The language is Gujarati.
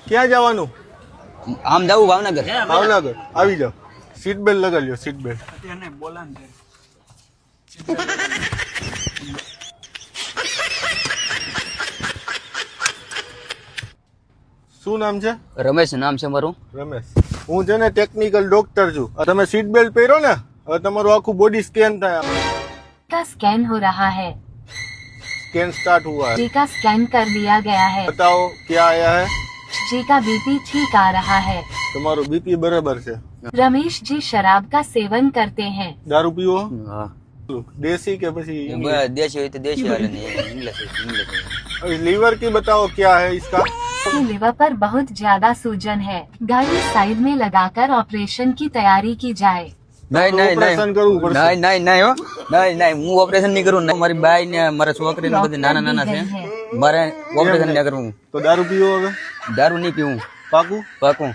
ક્યાં જવાનું? આમ જવું ભાવનગર. ભાવનગર આવી જાઓ. સીટ બેલ્ટ લગાવી લ્યો, સીટ બેલ્ટ. શું નામ છે? રમેશ નામ છે મારું. રમેશ. હું છે ને ટેકનિકલ ડોક્ટર છું. તમે સીટ બેલ્ટ પહેરો ને, હવે તમારું આખું બોડી સ્કેન થાય. का स्कैन हो रहा है। स्कैन स्टार्ट हुआ है। जी का स्कैन कर लिया गया है। बताओ क्या आया है? जी का बीपी ठीक आ रहा है। તમારું બીપી બરાબર છે. रमेश जी शराब का सेवन करते हैं। દારૂ પીવો? હા. देसी के પછી દેશી હોય તો દેશી હાલે ને ઇંગ્લિશ लीवर की बताओ क्या है इसका? इसके लिवर पर बहुत ज्यादा सूजन है। गाड़ी साइड में लगाकर ऑपरेशन की तैयारी की जाए। નહીં નહીં ઓપરેશન કરવું પડશે. નહીં નહીં નહીં હો નહીં નહીં હું ઓપરેશન નહીં કરું. મારી બાઈ ને મારા છોકરી ને બધી નાના નાના છે. મારે ઓપરેશન નહીં કરવું. તો દારૂ પીવો હવે? દારૂ નહીં પીવું. પાકું? પાકું.